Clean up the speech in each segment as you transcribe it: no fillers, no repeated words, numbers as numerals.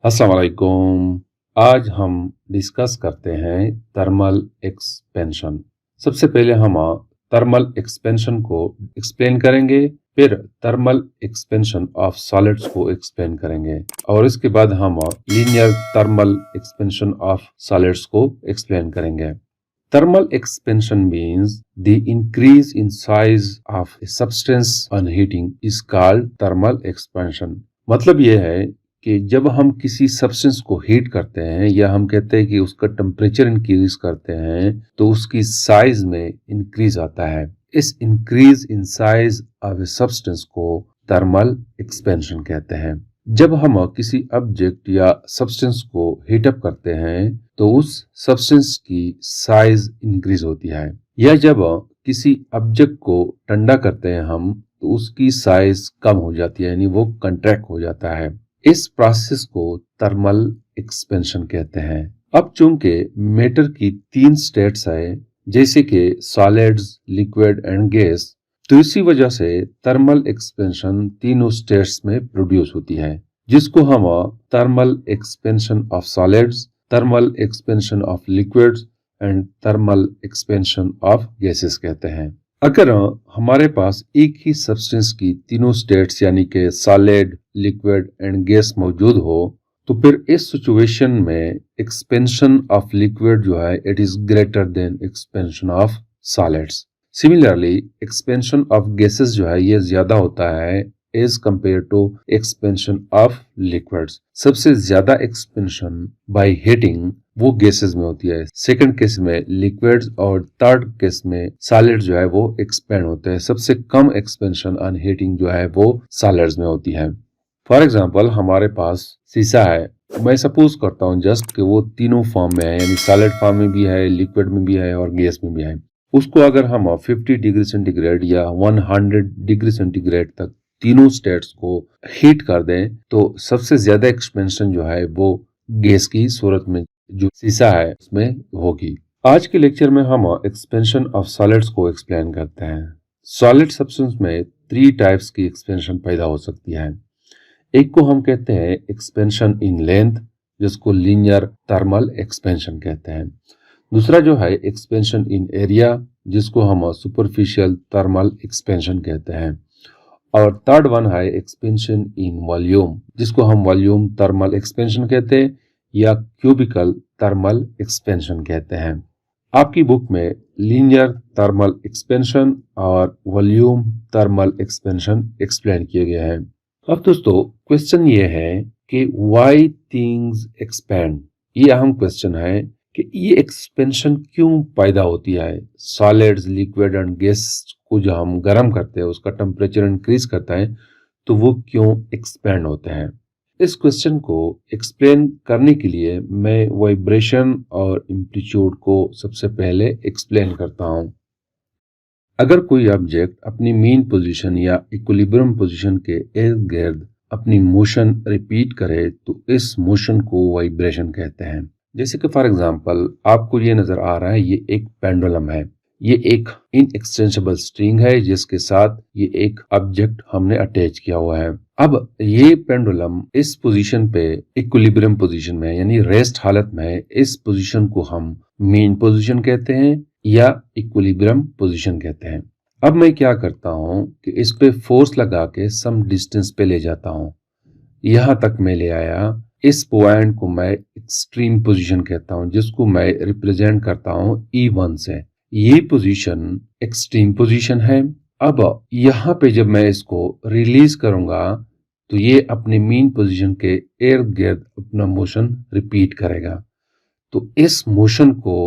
अस्सलाम वालेकुम। आज हम डिस्कस करते हैं थर्मल एक्सपेंशन। सबसे पहले हम थर्मल एक्सपेंशन को एक्सप्लेन करेंगे, फिर थर्मल एक्सपेंशन ऑफ सॉलिड्स को एक्सप्लेन करेंगे और इसके बाद हम linear thermal expansion of solids को एक्सप्लेन करेंगे। Thermal expansion means the increase in size of a substance on heating is called thermal expansion। मतलब यह है कि जब हम किसी सब्सटेंस को हीट करते हैं या हम कहते हैं कि उसका टेम्परेचर इंक्रीज करते हैं तो उसकी साइज में इंक्रीज आता है। इस increase in size of a substance को थर्मल एक्सपेंशन कहते हैं। जब हम किसी ऑब्जेक्ट या सब्सटेंस को हीट अप करते हैं तो उस सब्सटेंस की साइज इंक्रीज होती है, या जब किसी ऑब्जेक्ट को ठंडा करते हैं हम तो उसकी साइज कम हो जाती है, यानी वो कंट्रैक्ट हो जाता है। इस प्रोसेस को थर्मल एक्सपेंशन कहते हैं। अब चूंकि मैटर की 3 स्टेट्स है, जैसे कि सॉलिड्स, लिक्विड एंड गैस, तो इसी वजह से थर्मल एक्सपेंशन तीनों स्टेट्स में प्रोड्यूस होती है, जिसको हम thermal expansion of solids, thermal expansion of liquids and thermal expansion of gases कहते हैं। अगर हमारे पास एक ही सब्सटेंस की तीनों स्टेट्स यानी कि सॉलिड, लिक्विड एंड गैस मौजूद हो तो फिर इस सिचुएशन में एक्सपेंशन ऑफ लिक्विड जो है it is greater than expansion of solids. Similarly expansion of gases जो है ये ज्यादा होता है as compare to expansion of liquids. सबसे ज्यादा एक्सपेंशन बाय हीटिंग वो गैसेस में होती है, सेकंड केस में लिक्विड्स और थर्ड केस में सॉलिड जो है वो एक्सपेंड होते हैं। सबसे कम एक्सपेंशन ऑन हीटिंग जो है वो सॉलिड्स में होती है। फॉर एग्जांपल हमारे पास शीशा है, मैं सपोज करता हूँ जस्ट कि वो तीनों फॉर्म में है, यानी सॉलिड फॉर्म में भी है, लिक्विड में भी है और गैस में भी है। उसको अगर हम 50 डिग्री सेंटीग्रेड या 100 डिग्री सेंटीग्रेड तक तीनों स्टेट्स को हीट कर दें तो सबसे ज्यादा एक्सपेंशन जो है वो गैस की सूरत में जो शीशा है उसमें होगी। आज के लेक्चर में हम एक्सपेंशन ऑफ सॉलिड्स को एक्सप्लेन करते हैं। सॉलिड सब्सटेंस में 3 टाइप्स की एक्सपेंशन पैदा हो सकती है। एक को हम कहते हैं एक्सपेंशन इन लेंथ, जिसको लीनियर थर्मल एक्सपेंशन कहते हैं। दूसरा जो है एक्सपेंशन इन एरिया, जिसको हम सुपरफिशियल थर्मल एक्सपेंशन कहते हैं। और थर्ड वन है एक्सपेंशन इन वॉल्यूम, जिसको हम वॉल्यूम थर्मल एक्सपेंशन कहते हैं या क्यूबिकल थर्मल एक्सपेंशन कहते हैं। आपकी बुक में लीनियर थर्मल एक्सपेंशन और वॉल्यूम थर्मल एक्सपेंशन एक्सप्लेन किए गए हैं। अब दोस्तों क्वेश्चन ये है कि व्हाई थिंग्स एक्सपेंड। ये अहम क्वेश्चन है कि ये एक्सपेंशन क्यों पैदा होती है। सॉलिड्स, लिक्विड एंड गैस को जो हम गर्म करते हैं उसका टेम्परेचर इंक्रीज करता है तो वो क्यों एक्सपेंड होते हैं। इस क्वेश्चन को एक्सप्लेन करने के लिए मैं वाइब्रेशन और एम्पलीट्यूड को सबसे पहले एक्सप्लेन करता हूं। अगर कोई ऑब्जेक्ट अपनी मेन पोजीशन या इक्विलिब्रियम पोजीशन के इर्द गिर्द अपनी मोशन रिपीट करे तो इस मोशन को वाइब्रेशन कहते हैं। जैसे कि फॉर एग्जांपल आपको ये नजर आ रहा है, ये एक पेंडुलम है। ये एक इनएक्सटेंसिबल स्ट्रिंग है जिसके साथ ये एक ऑब्जेक्ट हमने अटैच किया हुआ है। अब ये पेंडुलम इस पोजीशन पे इक्विलिब्रियम पोजीशन में यानी रेस्ट हालत में, इस पोजीशन को हम मेन पोजीशन कहते हैं या इक्विलिब्रियम पोजीशन कहते हैं। अब मैं क्या करता हूं कि इस पे फोर्स लगा के सम डिस्टेंस पे ले जाता हूं, यहां तक मैं ले आया। इस पॉइंट को मैं एक्सट्रीम पोजीशन कहता हूं, जिसको मैं रिप्रेजेंट करता हूं E1 से। ये पोजीशन एक्सट्रीम पोजीशन है। अब यहाँ पे जब मैं इसको रिलीज करूंगा तो ये अपने मेन पोजीशन के इर्द गिर्द अपना मोशन रिपीट करेगा, तो इस मोशन को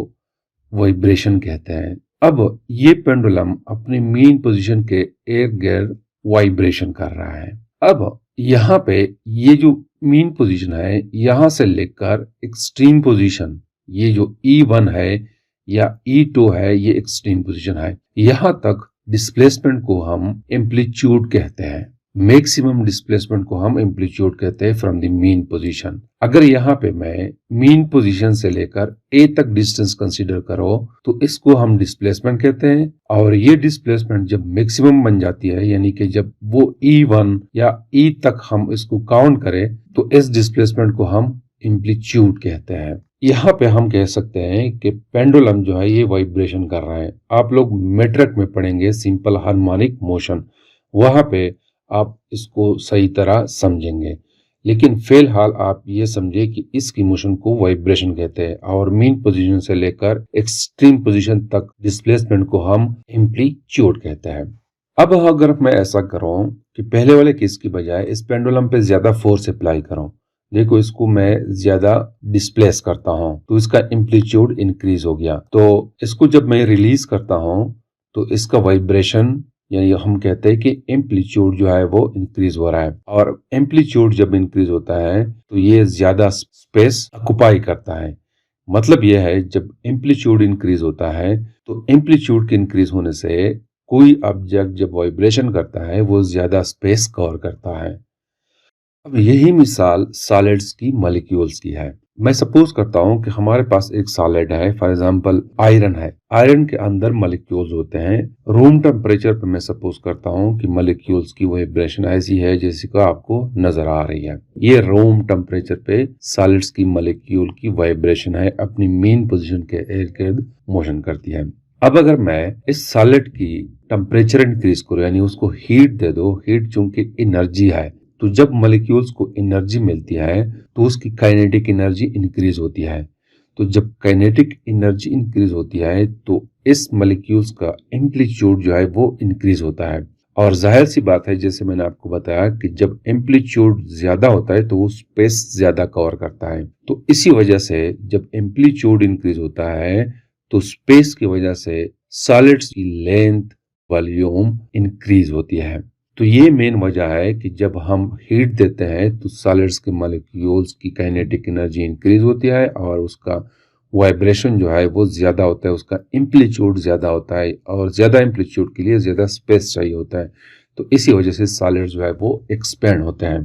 वाइब्रेशन कहते हैं। अब ये पेंडुलम अपने मेन पोजीशन के इर्द गिर्द वाइब्रेशन कर रहा है। अब यहाँ पे ये जो मेन पोजीशन है, यहां से लेकर एक्सट्रीम पोजीशन, ये जो E1 है या E2 है, ये एक्सट्रीम पोजीशन है, यहां तक डिस्प्लेसमेंट को हम एम्पलीट्यूड कहते हैं। मैक्सिमम डिस्प्लेसमेंट को हम एम्पलीट्यूड कहते हैं फ्रॉम द मीन पोजीशन। अगर यहाँ पे मैं मीन पोजीशन से लेकर ए तक डिस्टेंस कंसीडर करो तो इसको हम डिस्प्लेसमेंट कहते हैं, और ये डिस्प्लेसमेंट जब मैक्सिमम बन जाती है यानी कि जब वो E1 या E तक हम इसको काउंट करें तो इस डिस्प्लेसमेंट को हम एम्पलीट्यूड कहते हैं। यहाँ पे हम कह सकते हैं कि पेंडुलम जो है ये वाइब्रेशन कर रहा है। आप लोग मेट्रिक में पढ़ेंगे सिंपल हार्मोनिक मोशन, वहां पे आप इसको सही तरह समझेंगे, लेकिन फिलहाल आप ये समझे कि इसकी मोशन को वाइब्रेशन कहते हैं और मीन पोजीशन से लेकर एक्सट्रीम पोजीशन तक डिस्प्लेसमेंट को हम एम्पलीट्यूड कहते हैं। अब अगर मैं ऐसा करूं कि पहले वाले केस की बजाय इस पेंडुलम पे ज्यादा फोर्स अप्लाई करूं, देखो इसको मैं ज्यादा डिस्प्लेस करता हूं तो इसका एम्पलीट्यूड इंक्रीज हो गया, तो इसको जब मैं रिलीज करता हूं तो इसका वाइब्रेशन यानी हम कहते हैं कि एम्पलीट्यूड जो है वो इंक्रीज हो रहा है, और एम्पलीट्यूड जब इंक्रीज होता है तो ये ज्यादा स्पेस ऑक्युपाई करता है। मतलब यह है जब एम्पलीट्यूड इंक्रीज होता है तो एम्पलीट्यूड के इंक्रीज होने से कोई ऑब्जेक्ट जब वाइब्रेशन करता है वो ज्यादा स्पेस कवर करता है। अब यही मिसाल सॉलिड्स की मॉलिक्यूल्स की है। मैं सपोज करता हूं कि हमारे पास एक सॉलिड है, फॉर एग्जांपल आयरन है। आयरन के अंदर मॉलिक्यूल्स होते हैं। रूम टेम्परेचर पे मैं सपोज करता हूं कि मॉलिक्यूल्स की वाइब्रेशन ऐसी है जैसी का आपको नजर आ रही है। ये रूम टेम्परेचर पे सॉलिड्स की मॉलिक्यूल की वाइब्रेशन है, अपनी मेन पोजीशन के इर्द गिर्द मोशन करती है। अब अगर मैं इस सॉलिड की टेम्परेचर इंक्रीज करूं यानी उसको हीट दे दो, हीट चूंकि एनर्जी है, तो जब मॉलिक्यूल्स को एनर्जी मिलती है तो उसकी काइनेटिक एनर्जी इंक्रीज होती है। तो जब काइनेटिक एनर्जी इंक्रीज होती है तो इस मॉलिक्यूल्स का एम्पलीट्यूड जो है वो इंक्रीज होता है। और जाहिर सी बात है, जैसे मैंने आपको बताया कि जब एम्पलीट्यूड ज्यादा होता है तो वो स्पेस ज्यादा कवर करता है। तो इसी वजह से जब एम्पलीट्यूड इंक्रीज होता है तो स्पेस की वजह से सॉलिड्स की लेंथ, वॉल्यूम इंक्रीज होती है। तो ये मेन वजह है कि जब हम हीट देते हैं तो सॉलिड्स के मॉलिक्यूल्स की काइनेटिक एनर्जी इंक्रीज होती है और उसका वाइब्रेशन जो है वो ज्यादा होता है, उसका एम्पलीट्यूड ज्यादा होता है, और ज्यादा एम्पलीट्यूड के लिए ज्यादा स्पेस चाहिए होता है। तो इसी वजह से सॉलिड्स जो है वो एक्सपेंड होते हैं।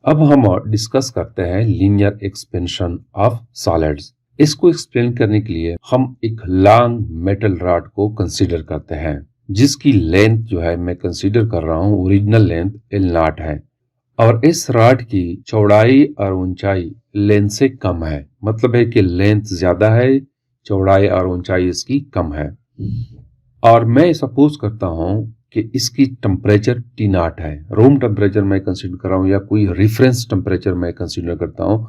अब हम डिस्कस करते हैं लीनियर एक्सपेंशन ऑफ सॉलिड्स। इसको एक्सप्लेन करने के लिए हम एक लॉन्ग मेटल रॉड को कंसीडर करते हैं जिसकी लेंथ जो है मैं कंसीडर कर रहा हूं ओरिजिनल लेंथ L0 है, और इस रॉड की चौड़ाई और ऊंचाई लेंथ से कम है। मतलब है कि लेंथ ज्यादा है, चौड़ाई और ऊंचाई इसकी कम है। और मैं सपोज करता हूं कि इसकी टेम्परेचर T0 है। रूम टेम्परेचर मैं कंसीडर कर रहा हूं या कोई रेफरेंस टेम्परेचर मैं कंसीडर करता हूं,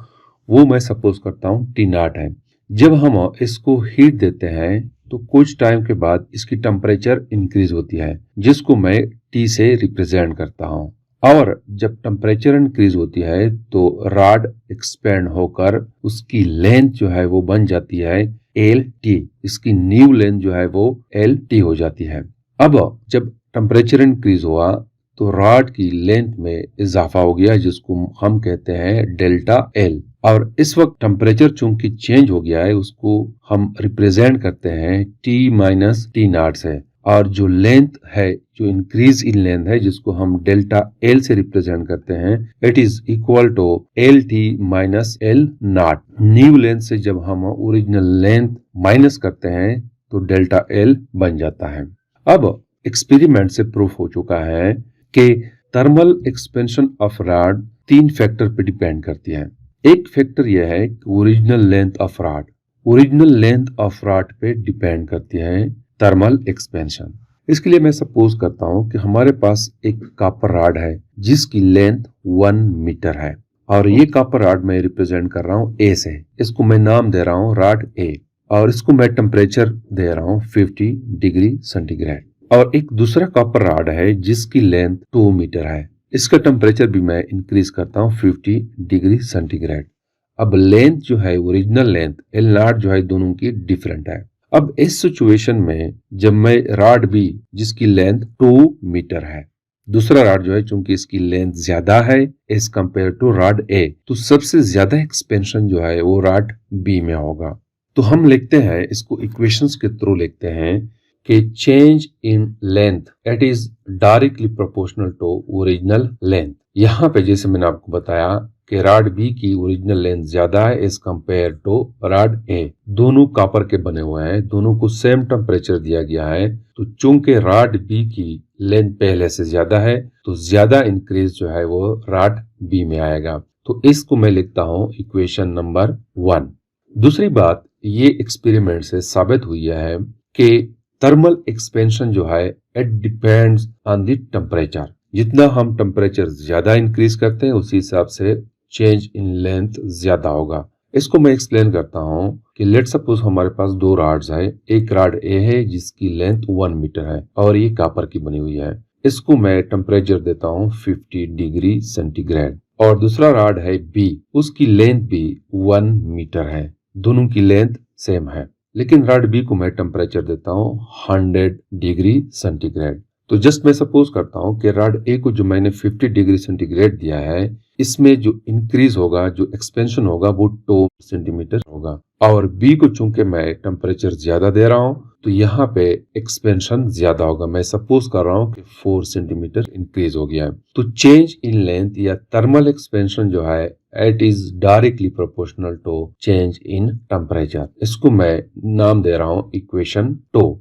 वो मैं सपोज करता हूं T0 है। जब हम इसको हीट देते हैं तो कुछ टाइम के बाद इसकी टेम्परेचर इंक्रीज होती है जिसको मैं T से रिप्रेजेंट करता हूं, और जब टेम्परेचर इंक्रीज होती है तो रॉड एक्सपेंड होकर उसकी लेंथ जो है वो बन जाती है LT। इसकी न्यू लेंथ जो है वो LT हो जाती है। अब जब टेम्परेचर इंक्रीज हुआ तो रॉड की लेंथ में इजाफा हो गया जिसको हम कहते हैं डेल्टा L, और इस वक्त टेम्परेचर चूंकि चेंज हो गया है उसको हम रिप्रेजेंट करते हैं T माइनस T0 से, और जो लेंथ है, जो इंक्रीज इन लेंथ है जिसको हम डेल्टा L से रिप्रेजेंट करते हैं, it is equal to LT minus L0। New length से जब हम ओरिजिनल लेंथ माइनस करते हैं तो डेल्टा L बन जाता है। अब एक्सपेरिमेंट से प्रूफ हो चुका है कि thermal expansion of rod 3 factor पे डिपेंड करती है। एक फैक्टर यह है कि original length of rod, original length of rod पे डिपेंड करती है थर्मल एक्सपेंशन। इसके लिए मैं सपोज करता हूं कि हमारे पास एक कॉपर रॉड है जिसकी लेंथ 1 मीटर है, और ये कॉपर रॉड मैं रिप्रेजेंट कर रहा हूं A से। इसको मैं नाम दे रहा हूं रॉड A, और इसको मैं टेम्परेचर दे रहा हूं 50 डिग्री सेंटीग्रेड। और एक दूसरा कॉपर रॉड है जिसकी लेंथ 2 मीटर है, इसका टेम्परेचर भी मैं इंक्रीज करता हूं 50 डिग्री सेंटीग्रेड। अब लेंथ जो है ओरिजिनल लेंथ L0 जो है दोनों की डिफरेंट है। अब इस सिचुएशन में जब मैं रॉड B जिसकी लेंथ 2 मीटर है, दूसरा रॉड जो है चूंकि इसकी लेंथ ज्यादा है as compare to rod A, तो सबसे ज्यादा एक्सपेंशन जो है वो रॉड B में होगा। तो हम लिखते हैं इसको इक्वेशंस के थ्रू लिखते हैं कि change in length it is directly proportional to original length. यहाँ पे जैसे मैंने आपको बताया कि रॉड बी की ओरिजिनल लेंथ ज्यादा है as compare to rod A. दोनों कॉपर के बने हुए हैं, दोनों को सेम टेम्परेचर दिया गया है, तो चूंकि रॉड बी की लेंथ पहले से ज्यादा है तो ज्यादा इंक्रीज जो है वो रॉड बी में आएगा। तो इसको मैं लिखता हूं इक्वेशन नंबर 1। दूसरी बात, ये एक्सपेरिमेंट से साबित हुई है कि थर्मल एक्सपेंशन जो है it depends on the temperature. जितना हम टेम्परेचर ज्यादा इंक्रीज करते हैं उसी हिसाब से चेंज इन लेंथ ज्यादा होगा। इसको मैं एक्सप्लेन करता हूं कि लेट सपोज हमारे पास दो रॉड्स है। एक रॉड ए है जिसकी लेंथ 1 मीटर है और ये कॉपर की बनी हुई है। इसको मैं टेम्परेचर देता हूं 50 डिग्री सेंटीग्रेड। और दूसरा रॉड है बी, उसकी लेंथ भी 1 मीटर है। दोनों की लेंथ सेम है, लेकिन रॉड बी को मैं टेम्परेचर देता हूं 100 डिग्री सेंटीग्रेड। तो जस्ट मैं सपोज करता हूं कि रॉड ए को जो मैंने 50 डिग्री सेंटीग्रेड दिया है, इसमें जो इंक्रीज होगा, जो एक्सपेंशन होगा वो 2 सेंटीमीटर होगा। और बी को चूंकि मैं टेम्परेचर ज्यादा दे रहा हूं तो यहाँ पे एक्सपेंशन ज्यादा होगा। मैं सपोज कर रहा हूँ कि 4 सेंटीमीटर इंक्रीज हो गया है। तो चेंज इन लेंथ या थर्मल एक्सपेंशन जो है it is directly proportional to change in temperature. इसको मैं नाम दे रहा हूँ इक्वेशन 2।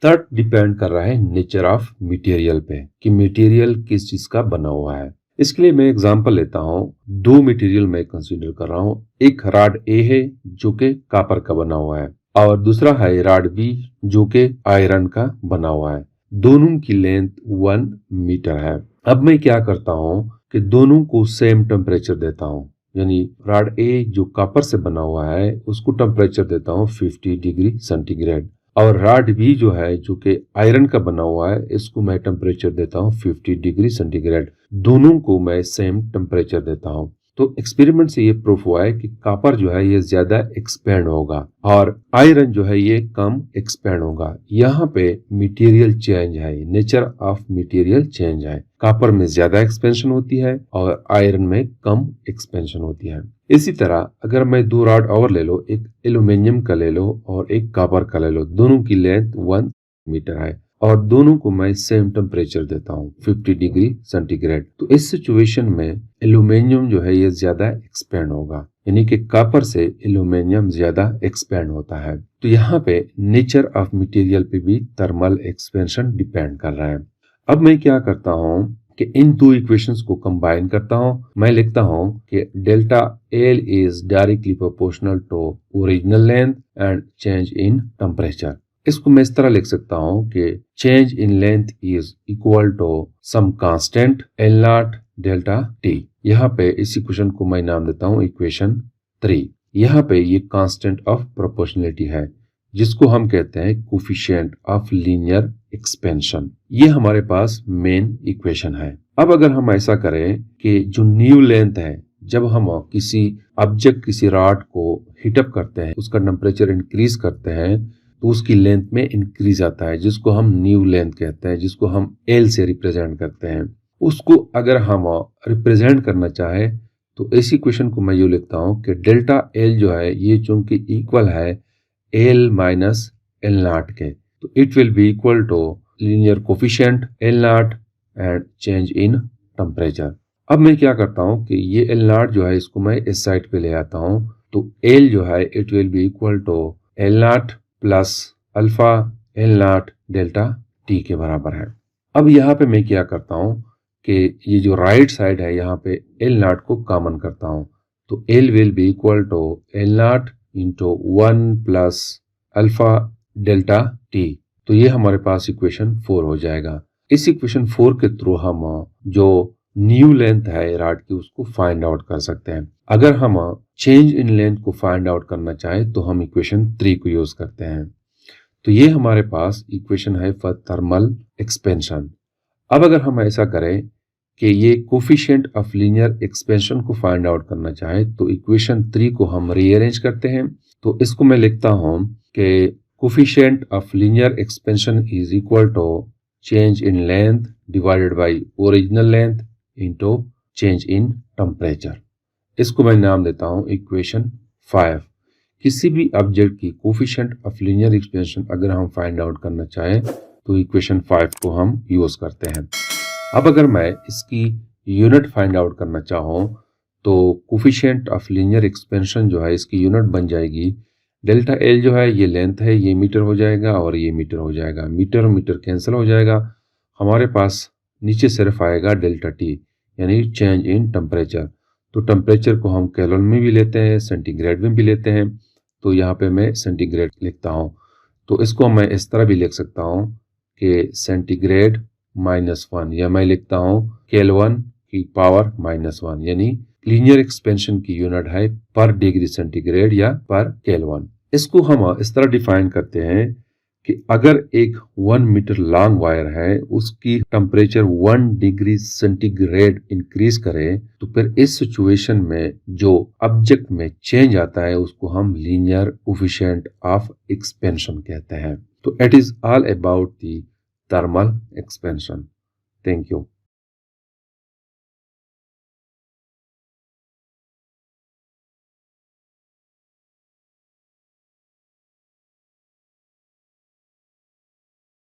थर्ड डिपेंड कर रहा है नेचर ऑफ मटेरियल पे कि मटेरियल किस चीज का बना हुआ है। इसके लिए मैं एग्जांपल लेता हूँ। दो मटेरियल मैं कंसीडर कर रहा हूँ। एक रॉड ए है जो कि कॉपर का बना हुआ है और दूसरा है रॉड बी जो कि आयरन का बना हुआ है। दोनों की लेंथ 1 मीटर है। अब मैं क्या करता हूँ कि दोनों को सेम टेम्परेचर देता हूँ, यानी रॉड ए जो कॉपर से बना हुआ है उसको टेम्परेचर देता हूँ 50 डिग्री सेंटीग्रेड और रॉड बी जो है जो कि आयरन का बना हुआ है इसको मैं टेम्परेचर देता हूँ 50 डिग्री सेंटीग्रेड। दोनों को मैं सेम टेम्परेचर देता हूँ। तो एक्सपेरिमेंट से ये प्रूफ हुआ है कि कॉपर जो है ये ज्यादा एक्सपेंड होगा और आयरन जो है ये कम एक्सपेंड होगा। यहाँ पे मटेरियल चेंज है, नेचर ऑफ मटेरियल चेंज है। कॉपर में ज्यादा एक्सपेंशन होती है और आयरन में कम एक्सपेंशन होती है। इसी तरह अगर मैं दो रॉड और ले लो, एक एल्यूमिनियम का ले लो और एक कॉपर का ले लो, दोनों की लेंथ 1 मीटर है और दोनों को मैं सेम टेम्परेचर देता हूँ 50 डिग्री सेंटीग्रेड। तो इस सिचुएशन में एल्यूमिनियम जो है ये ज्यादा एक्सपेंड होगा, यानी कि कॉपर से एल्यूमिनियम ज्यादा एक्सपेंड होता है। तो यहाँ पे नेचर ऑफ मटेरियल पे भी थर्मल एक्सपेंशन डिपेंड कर रहा है। अब मैं क्या करता हूँ कि इन दो इक्वेशंस को कंबाइन करता हूँ। मैं लिखता हूँ कि delta L is directly proportional to original length and change in temperature. इसको मैं इस तरह लिख सकता हूँ कि change in length is equal to some constant L not delta T. यहाँ पे इस इक्वेशन को मैं नाम देता हूँ इक्वेशन 3। यहाँ पे ये कांस्टेंट ऑफ प्रोपोर्शनलिटी है जिसको हम कहते हैं कोफिशिएंट ऑफ लीनियर एक्सपेंशन। ये हमारे पास मेन इक्वेशन है। अब अगर हम ऐसा करें कि जो न्यू लेंथ है, जब हम किसी ऑब्जेक्ट, किसी रॉड को हीटअप करते हैं, उसका टेम्परेचर इंक्रीज करते हैं तो उसकी लेंथ में इंक्रीज आता है जिसको हम न्यू लेंथ कहते हैं, जिसको हम एल से रिप्रेजेंट करते हैं। उसको अगर हम रिप्रेजेंट करना चाहे तो इस इक्वेशन को मैं यूँ लिखता हूँ कि डेल्टा एल जो है ये चूंकि इक्वल है एल माइनस एल नॉट के, तो it will be equal to linear coefficient L not and change in temperature. अब मैं क्या करता हूँ कि ये एल नॉट जो है इसको मैं इस साइड पे ले आता हूँ, तो एल जो है it will be equal to L not plus alpha L not delta T के बराबर है। अब यहाँ पे मैं क्या करता हूँ कि ये जो राइट साइड है यहाँ पे एल नॉट को कॉमन करता हूँ, तो L will be equal to L not into 1 plus alpha delta T. तो ये हमारे पास इक्वेशन 4 हो जाएगा। इस इक्वेशन 4 के थ्रू हम जो न्यू लेंथ है रॉड की उसको फाइंड आउट कर सकते हैं। अगर हम चेंज इन लेंथ को फाइंड आउट करना चाहे तो हम इक्वेशन 3 को यूज करते हैं। तो ये हमारे पास इक्वेशन है फॉर थर्मल एक्सपेंशन। अब अगर हम ऐसा करें कि ये कोफिशिएंट ऑफ लीनियर एक्सपेंशन को फाइंड आउट करना चाहे तो इक्वेशन 3 को हम रीअरेंज करते हैं। तो इसको मैं लिखता हूं कि coefficient of linear expansion is equal to change in length divided by original length into change in temperature. इसको मैं नाम देता हूं इक्वेशन 5। किसी भी ऑब्जेक्ट की कोफिशिएंट ऑफ लीनियर एक्सपेंशन अगर हम फाइंड आउट करना चाहें तो इक्वेशन 5 को हम यूज करते हैं। अब अगर मैं इसकी यूनिट फाइंड आउट करना चाहूँ तो कोफिशिएंट ऑफ लीनियर एक्सपेंशन जो है इसकी यूनिट बन जाएगी डेल्टा एल जो है ये लेंथ है, ये मीटर हो जाएगा और ये मीटर हो जाएगा, मीटर और मीटर कैंसिल हो जाएगा, हमारे पास नीचे सिर्फ आएगा डेल्टा टी यानी चेंज इन टेम्परेचर। तो टेम्परेचर को हम कैलोन में भी लेते हैं, सेंटीग्रेड में भी लेते हैं, तो यहाँ पे मैं सेंटीग्रेड लिखता हूँ। तो इसको मैं इस तरह भी लिख सकता हूँ कि सेंटीग्रेड -1 या मैं लिखता हूँ केल्विन की पावर -1 यानी लीनियर एक्सपेंशन की यूनिट है पर डिग्री सेंटीग्रेड या पर केल्विन। इसको हम इस तरह डिफाइन करते हैं कि अगर एक 1 मीटर लॉन्ग वायर है उसकी टेम्परेचर 1 डिग्री सेंटीग्रेड इंक्रीज करे तो फिर इस सिचुएशन में जो ऑब्जेक्ट में चेंज आता है उसको हम लीनियर कोफिशिएंट ऑफ एक्सपेंशन कहते हैं। तो it is all about the thermal expansion. Thank you.